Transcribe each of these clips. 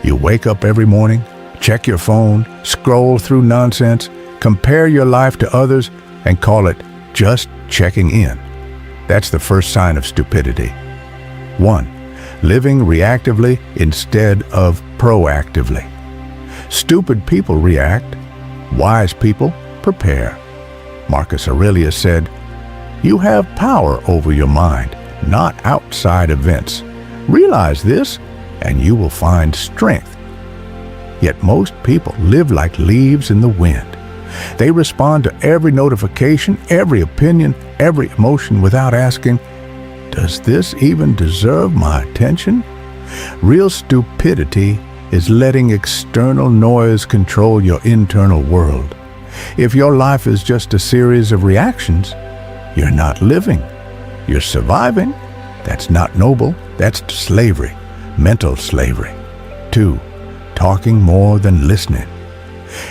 You wake up every morning, check your phone, scroll through nonsense, compare your life to others, and call it just checking in. That's the first sign of stupidity. 1. Living reactively instead of proactively. Stupid people react. Wise people prepare. Marcus Aurelius said, "You have power over your mind, not outside events. Realize this, and you will find strength." Yet most people live like leaves in the wind. They respond to every notification, every opinion, every emotion without asking, "Does this even deserve my attention?" Real stupidity is letting external noise control your internal world. If your life is just a series of reactions, you're not living. You're surviving. That's not noble. That's slavery, mental slavery. 2. Talking more than listening.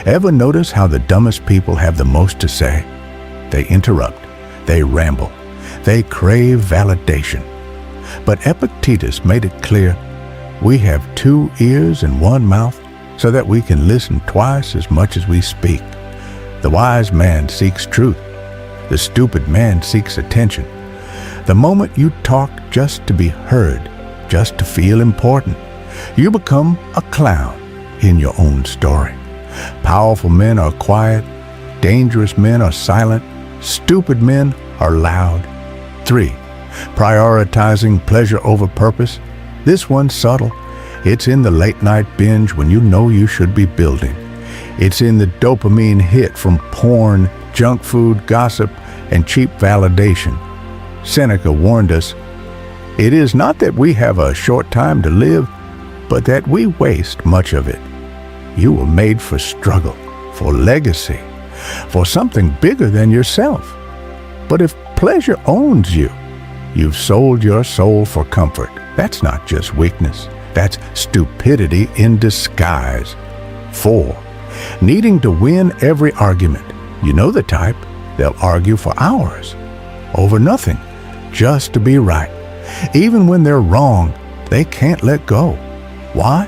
Ever notice how the dumbest people have the most to say? They interrupt. They ramble. They crave validation. But Epictetus made it clear, we have 2 ears and 1 mouth so that we can listen twice as much as we speak. The wise man seeks truth. The stupid man seeks attention. The moment you talk just to be heard, just to feel important, you become a clown in your own story. Powerful men are quiet. Dangerous men are silent. Stupid men are loud. 3. Prioritizing pleasure over purpose. This one's subtle. It's in the late-night binge when you know you should be building. It's in the dopamine hit from porn, junk food, gossip, and cheap validation. Seneca warned us, "It is not that we have a short time to live, but that we waste much of it." You were made for struggle, for legacy, for something bigger than yourself. But if pleasure owns you, you've sold your soul for comfort. That's not just weakness. That's stupidity in disguise. 4. Needing to win every argument. You know the type. They'll argue for hours over nothing, just to be right. Even when they're wrong, they can't let go. Why?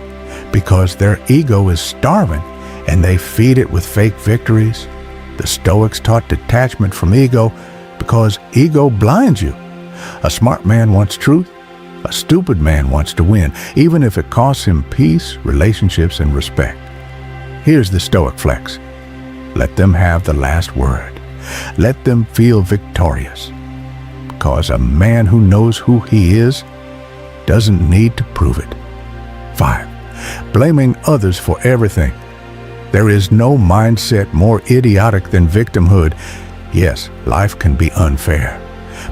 Because their ego is starving and they feed it with fake victories. The Stoics taught detachment from ego because ego blinds you. A smart man wants truth. A stupid man wants to win, even if it costs him peace, relationships, and respect. Here's the Stoic flex. Let them have the last word. Let them feel victorious. Because a man who knows who he is doesn't need to prove it. 5. Blaming others for everything. There is no mindset more idiotic than victimhood. Yes, life can be unfair.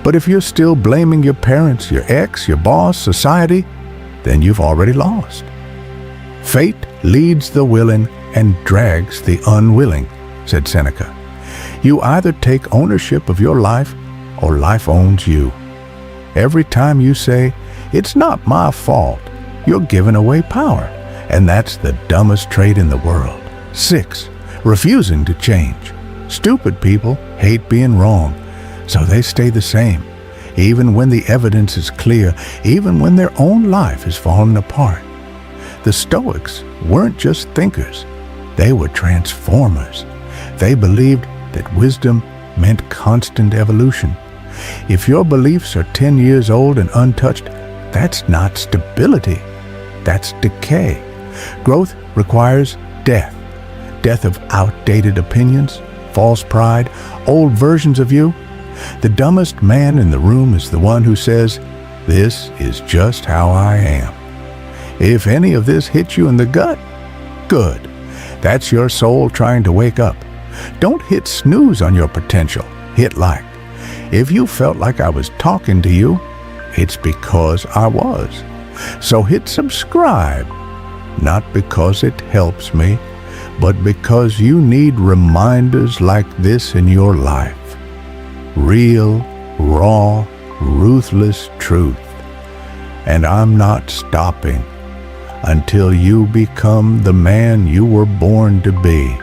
But if you're still blaming your parents, your ex, your boss, society, then you've already lost. Fate leads the willing and drags the unwilling, said Seneca. You either take ownership of your life or life owns you. Every time you say, "It's not my fault," you're giving away power, and that's the dumbest trait in the world. 6. Refusing to change. Stupid people hate being wrong, so they stay the same, even when the evidence is clear, even when their own life is falling apart. The Stoics weren't just thinkers, they were transformers. They believed that wisdom meant constant evolution. If your beliefs are 10 years old and untouched, that's not stability, that's decay. Growth requires death. Death of outdated opinions, false pride, old versions of you. The dumbest man in the room is the one who says, "This is just how I am." If any of this hits you in the gut, good. That's your soul trying to wake up. Don't hit snooze on your potential. Hit like. If you felt like I was talking to you, it's because I was. So hit subscribe, not because it helps me, but because you need reminders like this in your life. Real, raw, ruthless truth. And I'm not stopping until you become the man you were born to be.